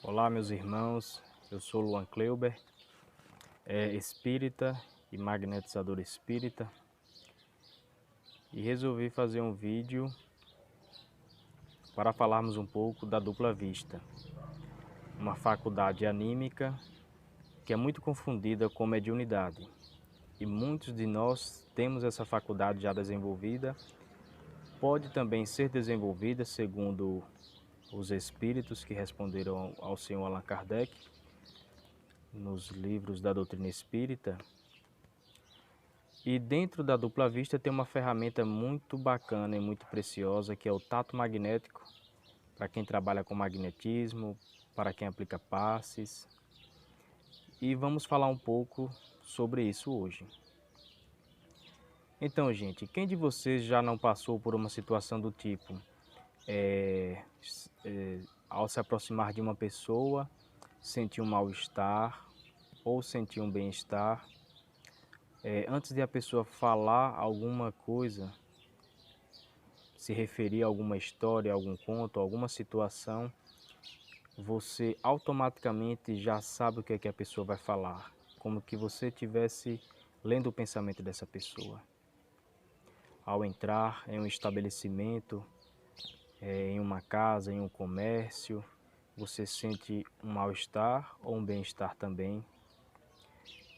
Olá, meus irmãos, eu sou Luan Kleuber, espírita e magnetizador espírita, e resolvi fazer um vídeo para falarmos um pouco da dupla vista, uma faculdade anímica que é muito confundida com mediunidade, e muitos de nós temos essa faculdade já desenvolvida. Pode também ser desenvolvida segundo os espíritos que responderam ao senhor Allan Kardec nos livros da doutrina espírita. E dentro da dupla vista tem uma ferramenta muito bacana e muito preciosa, que é o tato magnético, para quem trabalha com magnetismo, para quem aplica passes. E vamos falar um pouco sobre isso hoje. Então, gente, quem de vocês já não passou por uma situação do tipo, ao se aproximar de uma pessoa, sentir um mal-estar ou sentir um bem-estar? Antes de a pessoa falar alguma coisa, se referir a alguma história, algum conto, alguma situação, você automaticamente já sabe o que é que a pessoa vai falar, como que você estivesse lendo o pensamento dessa pessoa. Ao entrar em um estabelecimento, em uma casa, em um comércio, você sente um mal-estar ou um bem-estar também.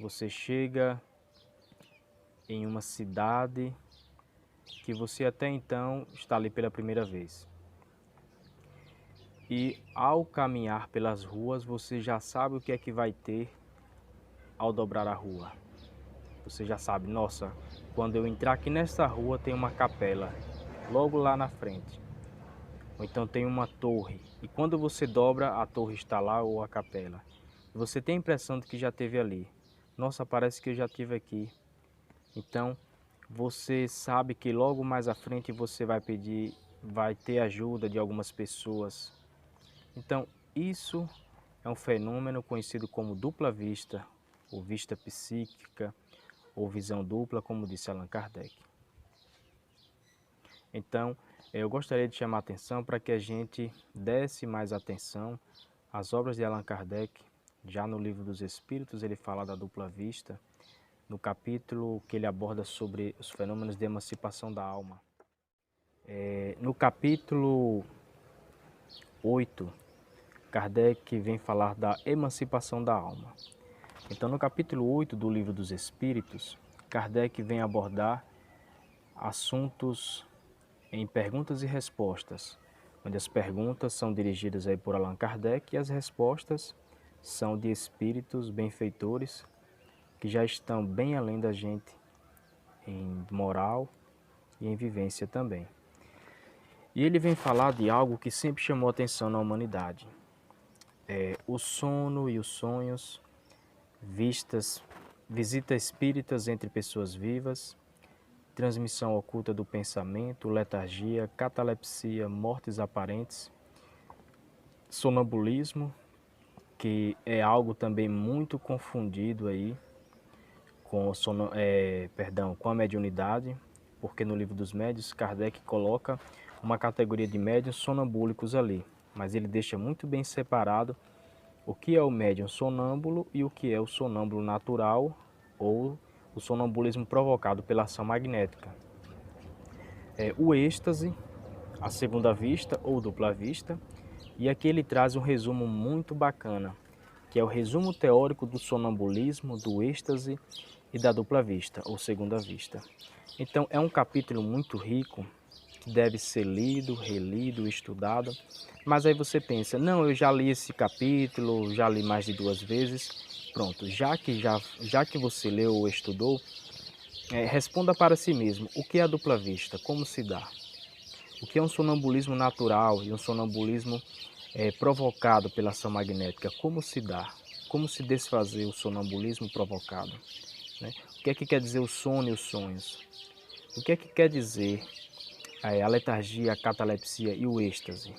Você chega em uma cidade que você até então está ali pela primeira vez. E ao caminhar pelas ruas, você já sabe o que é que vai ter ao dobrar a rua. Você já sabe, nossa, quando eu entrar aqui nessa rua tem uma capela, logo lá na frente. Ou então tem uma torre, e quando você dobra, a torre está lá ou a capela. Você tem a impressão de que já esteve ali. Nossa, parece que eu já estive aqui. Então, você sabe que logo mais à frente você vai ter ajuda de algumas pessoas. Então, isso é um fenômeno conhecido como dupla vista, ou vista psíquica, ou visão dupla, como disse Allan Kardec. Então, eu gostaria de chamar a atenção para que a gente desse mais atenção às obras de Allan Kardec. Já no Livro dos Espíritos ele fala da dupla vista, no capítulo que ele aborda sobre os fenômenos de emancipação da alma. No capítulo 8, Kardec vem falar da emancipação da alma. Então, no capítulo 8 do Livro dos Espíritos, Kardec vem abordar assuntos em perguntas e respostas, onde as perguntas são dirigidas aí por Allan Kardec e as respostas são de espíritos benfeitores que já estão bem além da gente em moral e em vivência também. E ele vem falar de algo que sempre chamou atenção na humanidade. O sono e os sonhos, visitas espíritas entre pessoas vivas, transmissão oculta do pensamento, letargia, catalepsia, mortes aparentes, sonambulismo, que é algo também muito confundido aí com, com a mediunidade, porque no Livro dos Médiuns Kardec coloca uma categoria de médiuns sonambúlicos ali, mas ele deixa muito bem separado o que é o médium sonâmbulo e o que é o sonâmbulo natural ou o sonambulismo provocado pela ação magnética. O êxtase, a segunda vista ou dupla vista, e aqui ele traz um resumo muito bacana, que é o resumo teórico do sonambulismo, do êxtase e da dupla vista ou segunda vista. Então é um capítulo muito rico, que deve ser lido, relido, estudado, mas aí você pensa, não, eu já li esse capítulo, já li mais de 2 vezes, pronto, já que você leu ou estudou, responda para si mesmo, o que é a dupla vista, como se dá? O que é um sonambulismo natural e um sonambulismo provocado pela ação magnética, como se dá? Como se desfazer o sonambulismo provocado? Né? O que é que quer dizer o sono e os sonhos? O que é que quer dizer a letargia, a catalepsia e o êxtase?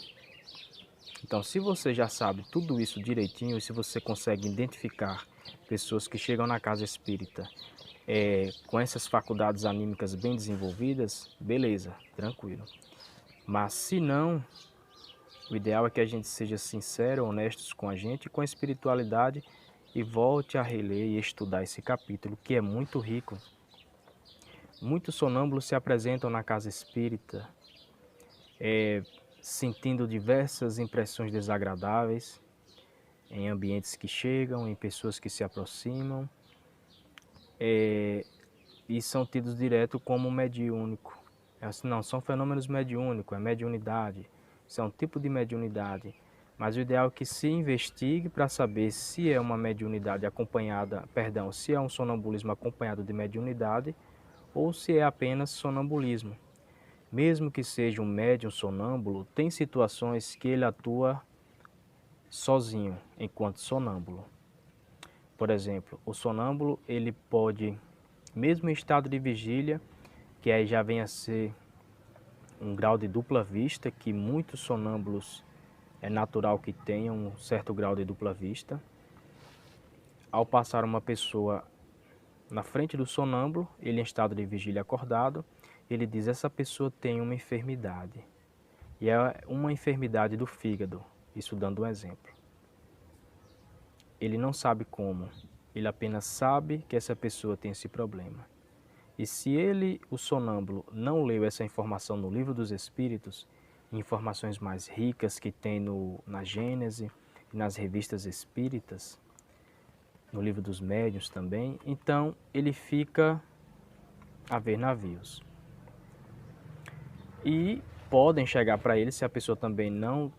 Então, se você já sabe tudo isso direitinho e se você consegue identificar pessoas que chegam na casa espírita com essas faculdades anímicas bem desenvolvidas, beleza, tranquilo. Mas se não, O ideal é que a gente seja sincero, honestos com a gente e com a espiritualidade e volte a reler e estudar esse capítulo, que é muito rico. Muitos sonâmbulos se apresentam na casa espírita, sentindo diversas impressões desagradáveis em ambientes que chegam, em pessoas que se aproximam, e são tidos direto como mediúnico. Não, são fenômenos mediúnicos, é mediunidade, isso é um tipo de mediunidade. Mas o ideal é que se investigue para saber se é uma mediunidade acompanhada, perdão, se é um sonambulismo acompanhado de mediunidade ou se é apenas sonambulismo. Mesmo que seja um médium sonâmbulo, tem situações que ele atua sozinho, enquanto sonâmbulo. Por exemplo, o sonâmbulo, ele pode, mesmo em estado de vigília, que aí já vem a ser um grau de dupla vista, que muitos sonâmbulos é natural que tenham um certo grau de dupla vista. Ao passar uma pessoa na frente do sonâmbulo, ele em estado de vigília acordado, ele diz: essa pessoa tem uma enfermidade. E é uma enfermidade do fígado, isso dando um exemplo. Ele não sabe como, ele apenas sabe que essa pessoa tem esse problema. E se ele, o sonâmbulo, não leu essa informação no Livro dos Espíritos, informações mais ricas que tem na Gênese, nas revistas espíritas, no Livro dos Médiuns também, então ele fica a ver navios. E podem chegar para ele, se a pessoa também não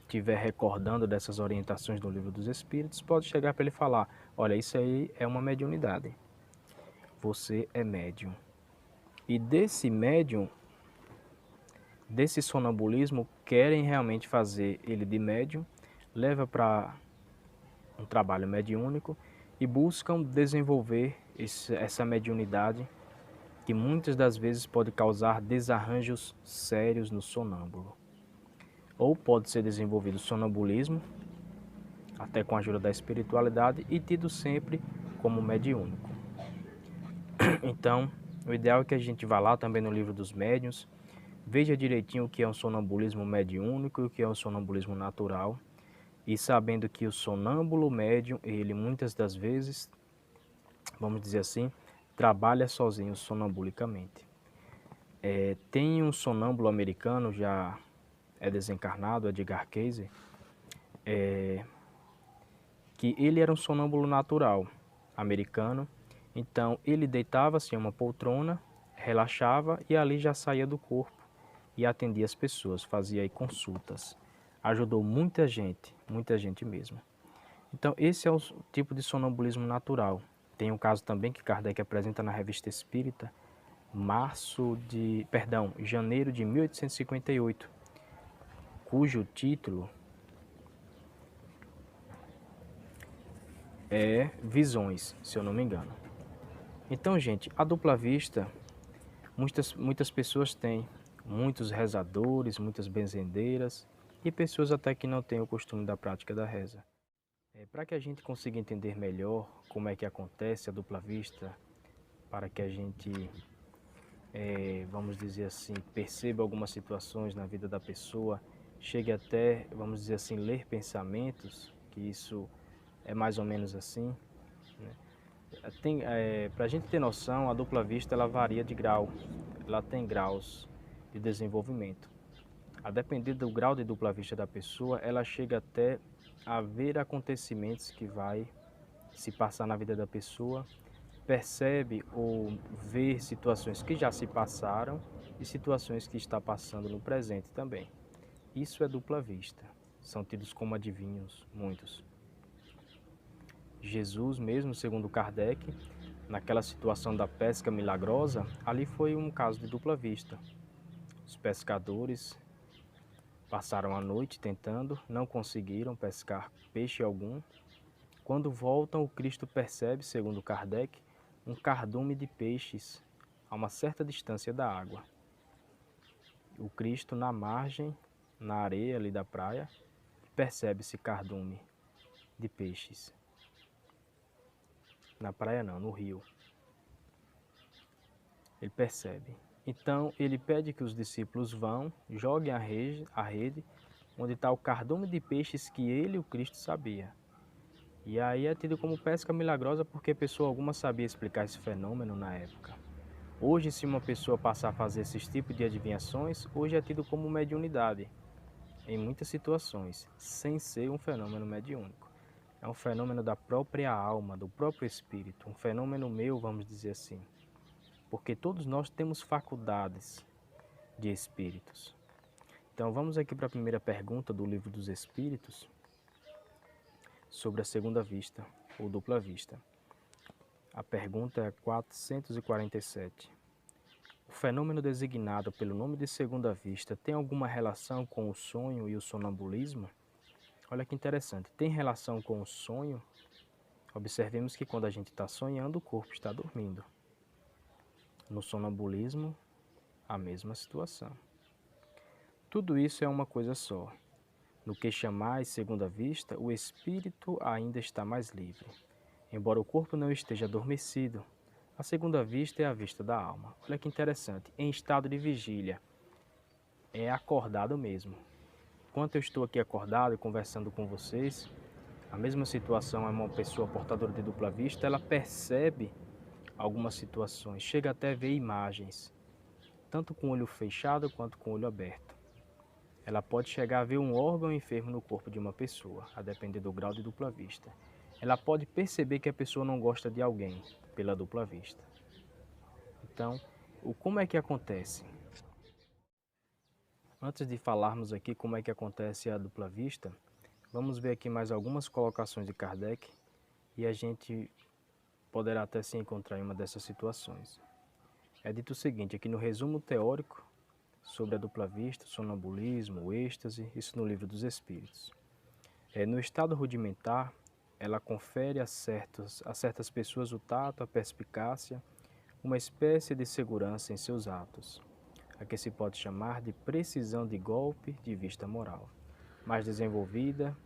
estiver recordando dessas orientações do Livro dos Espíritos, pode chegar para ele e falar: olha, isso aí é uma mediunidade, você é médium. E desse médium, desse sonambulismo, querem realmente fazer ele de médium, leva para um trabalho mediúnico e buscam desenvolver essa mediunidade que muitas das vezes pode causar desarranjos sérios no sonâmbulo. Ou pode ser desenvolvido sonambulismo, até com a ajuda da espiritualidade, e tido sempre como mediúnico. Então, o ideal é que a gente vá lá também no Livro dos Médiuns, veja direitinho o que é um sonambulismo mediúnico e o que é um sonambulismo natural, e sabendo que o sonâmbulo médium, ele muitas das vezes, vamos dizer assim, trabalha sozinho sonambulicamente. Tem um sonâmbulo americano, já é desencarnado, Edgar Cayce, que ele era um sonâmbulo natural americano, então ele deitava-se em uma poltrona, relaxava e ali já saía do corpo e atendia as pessoas, fazia aí consultas. Ajudou muita gente mesmo. Então esse é o tipo de sonambulismo natural. Tem um caso também que Kardec apresenta na Revista Espírita, janeiro de 1858, cujo título é Visões, se eu não me engano. Então, gente, a dupla vista, muitas pessoas têm, muitos rezadores, muitas benzendeiras e pessoas até que não têm o costume da prática da reza. Para que a gente consiga entender melhor como é que acontece a dupla vista, para que a gente, vamos dizer assim, perceba algumas situações na vida da pessoa, chegue até, vamos dizer assim, ler pensamentos, que isso é mais ou menos assim, né? Para a gente ter noção, a dupla vista ela varia de grau, ela tem graus de desenvolvimento. A depender do grau de dupla vista da pessoa, ela chega até a ver acontecimentos que vai se passar na vida da pessoa, percebe ou vê situações que já se passaram e situações que está passando no presente também. Isso é dupla vista. São tidos como adivinhos muitos. Jesus mesmo, segundo Kardec, naquela situação da pesca milagrosa, ali foi um caso de dupla vista. Os pescadores passaram a noite tentando, não conseguiram pescar peixe algum. Quando voltam, o Cristo percebe, segundo Kardec, um cardume de peixes a uma certa distância da água. O Cristo na margem, na areia ali da praia, percebe esse cardume de peixes. Na praia não, no rio. Ele percebe. Então ele pede que os discípulos vão, joguem a rede onde está o cardume de peixes que ele, o Cristo, sabia. E aí é tido como pesca milagrosa porque pessoa alguma sabia explicar esse fenômeno na época. Hoje, se uma pessoa passar a fazer esses tipos de adivinhações, hoje é tido como mediunidade, em muitas situações, sem ser um fenômeno mediúnico. É um fenômeno da própria alma, do próprio espírito, um fenômeno meu, vamos dizer assim. Porque todos nós temos faculdades de espíritos. Então vamos aqui para a primeira pergunta do Livro dos Espíritos, sobre a segunda vista, ou dupla vista. A pergunta é 447. O fenômeno designado pelo nome de segunda vista tem alguma relação com o sonho e o sonambulismo? Olha que interessante, tem relação com o sonho? Observemos que quando a gente está sonhando, o corpo está dormindo. No sonambulismo, a mesma situação. Tudo isso é uma coisa só. No que chamais segunda vista, o espírito ainda está mais livre. Embora o corpo não esteja adormecido, a segunda vista é a vista da alma. Olha que interessante, em estado de vigília, é acordado mesmo. Enquanto eu estou aqui acordado e conversando com vocês, a mesma situação é uma pessoa portadora de dupla vista, ela percebe algumas situações, chega até a ver imagens, tanto com o olho fechado quanto com o olho aberto. Ela pode chegar a ver um órgão enfermo no corpo de uma pessoa, a depender do grau de dupla vista. Ela pode perceber que a pessoa não gosta de alguém pela dupla vista. Então, como é que acontece? Antes de falarmos aqui como é que acontece a dupla vista, vamos ver aqui mais algumas colocações de Kardec e a gente poderá até se encontrar em uma dessas situações. É dito o seguinte, aqui no resumo teórico sobre a dupla vista, sonambulismo, o êxtase, isso no Livro dos Espíritos. No estado rudimentar, ela confere a certas pessoas o tato, a perspicácia, uma espécie de segurança em seus atos, a que se pode chamar de precisão de golpe de vista moral. Mais desenvolvida,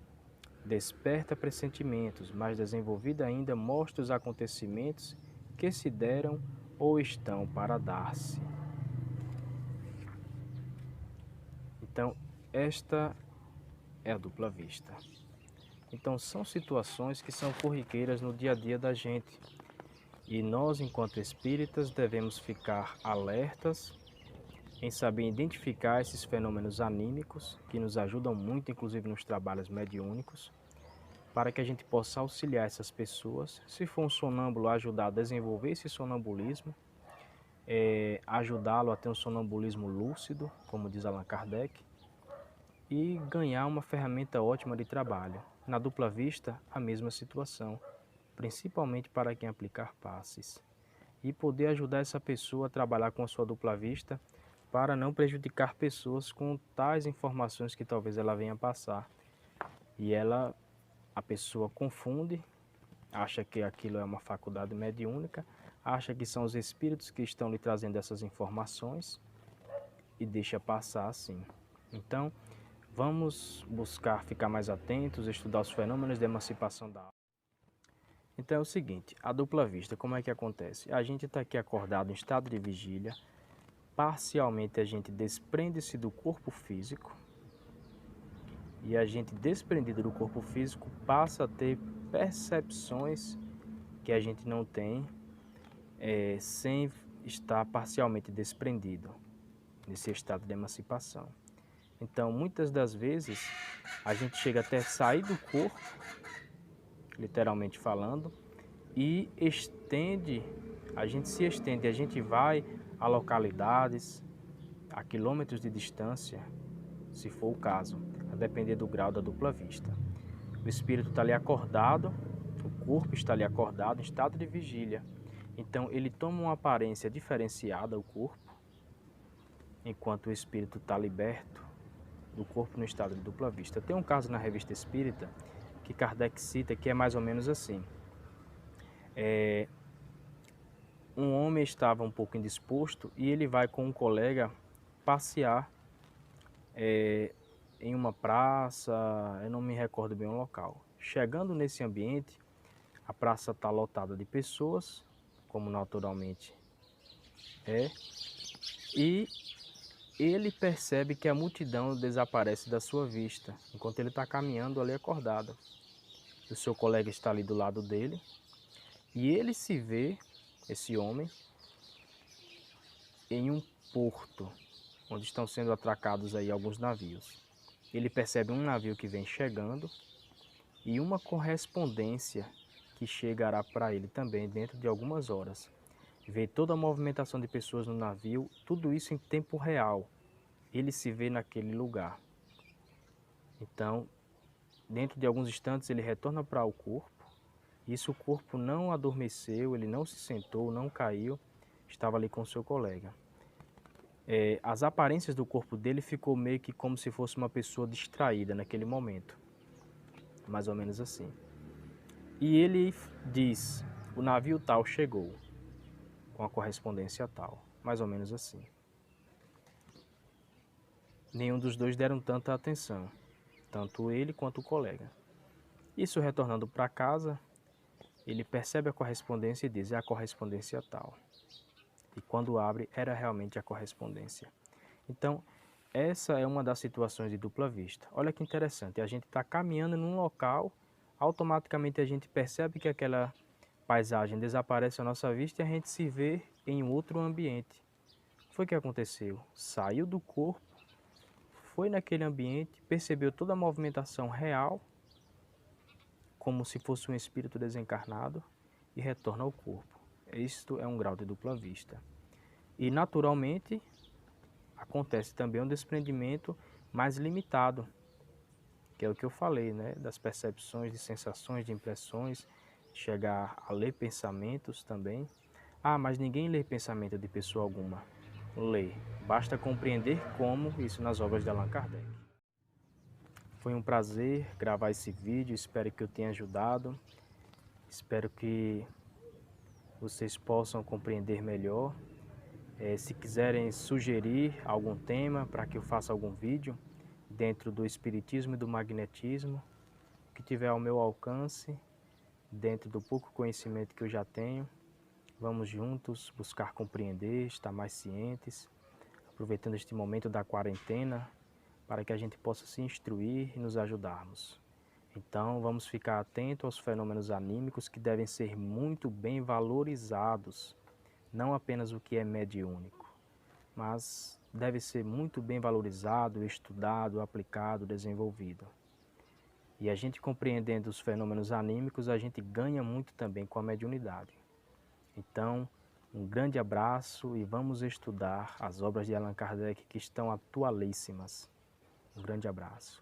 desperta pressentimentos, mais desenvolvida ainda mostra os acontecimentos que se deram ou estão para dar-se. Então, esta é a dupla vista. Então, são situações que são corriqueiras no dia a dia da gente. E nós, enquanto espíritas, devemos ficar alertas em saber identificar esses fenômenos anímicos, que nos ajudam muito, inclusive nos trabalhos mediúnicos, para que a gente possa auxiliar essas pessoas. Se for um sonâmbulo, ajudar a desenvolver esse sonambulismo, ajudá-lo a ter um sonambulismo lúcido, como diz Allan Kardec, e ganhar uma ferramenta ótima de trabalho. Na dupla vista, a mesma situação, principalmente para quem aplicar passes. E poder ajudar essa pessoa a trabalhar com a sua dupla vista para não prejudicar pessoas com tais informações que talvez ela venha passar. E a pessoa confunde, acha que aquilo é uma faculdade mediúnica, acha que são os espíritos que estão lhe trazendo essas informações e deixa passar assim. Então, vamos buscar ficar mais atentos, estudar os fenômenos de emancipação da alma. Então é o seguinte, a dupla vista, como é que acontece? A gente está aqui acordado em estado de vigília, parcialmente a gente desprende-se do corpo físico e a gente, desprendido do corpo físico, passa a ter percepções que a gente não tem sem estar parcialmente desprendido nesse estado de emancipação. Então, muitas das vezes, a gente chega até sair do corpo, literalmente falando, e a gente vai a localidades, a quilômetros de distância, se for o caso, a depender do grau da dupla vista. O espírito está ali acordado, o corpo está ali acordado, em estado de vigília. Então, ele toma uma aparência diferenciada ao corpo, enquanto o espírito está liberto do corpo no estado de dupla vista. Tem um caso na Revista Espírita que Kardec cita que é mais ou menos assim. Um homem estava um pouco indisposto e ele vai com um colega passear em uma praça, eu não me recordo bem o local. Chegando nesse ambiente, a praça está lotada de pessoas, como naturalmente é, e ele percebe que a multidão desaparece da sua vista, enquanto ele está caminhando ali acordado. O seu colega está ali do lado dele, e ele se vê, esse homem, em um porto, onde estão sendo atracados aí alguns navios. Ele percebe um navio que vem chegando e uma correspondência que chegará para ele também dentro de algumas horas. Vê toda a movimentação de pessoas no navio, tudo isso em tempo real. Ele se vê naquele lugar. Então, dentro de alguns instantes, ele retorna para o corpo. Isso, o corpo não adormeceu, ele não se sentou, não caiu, estava ali com o seu colega. As aparências do corpo dele ficou meio que como se fosse uma pessoa distraída naquele momento. Mais ou menos assim. E ele diz, o navio tal chegou, com a correspondência tal. Mais ou menos assim. Nenhum dos dois deram tanta atenção, tanto ele quanto o colega. Isso, retornando para casa, ele percebe a correspondência e diz, é a correspondência tal. E quando abre, era realmente a correspondência. Então, essa é uma das situações de dupla vista. Olha que interessante, a gente está caminhando num local, automaticamente a gente percebe que aquela paisagem desaparece à nossa vista e a gente se vê em outro ambiente. O que foi que aconteceu? Saiu do corpo, foi naquele ambiente, percebeu toda a movimentação real, como se fosse um espírito desencarnado, e retorna ao corpo. Isto é um grau de dupla vista. E naturalmente acontece também um desprendimento mais limitado, que é o que eu falei, né? Das percepções, de sensações, de impressões, chegar a ler pensamentos também. Ah, mas ninguém lê pensamento de pessoa alguma. Lê. Basta compreender como, isso nas obras de Allan Kardec. Foi um prazer gravar esse vídeo, espero que eu tenha ajudado. Espero que vocês possam compreender melhor. Se quiserem sugerir algum tema para que eu faça algum vídeo dentro do espiritismo e do magnetismo, que tiver ao meu alcance, dentro do pouco conhecimento que eu já tenho, vamos juntos buscar compreender, estar mais cientes, aproveitando este momento da quarentena, para que a gente possa se instruir e nos ajudarmos. Então, vamos ficar atentos aos fenômenos anímicos que devem ser muito bem valorizados, não apenas o que é mediúnico, mas deve ser muito bem valorizado, estudado, aplicado, desenvolvido. E a gente compreendendo os fenômenos anímicos, a gente ganha muito também com a mediunidade. Então, um grande abraço e vamos estudar as obras de Allan Kardec que estão atualíssimas. Um grande abraço.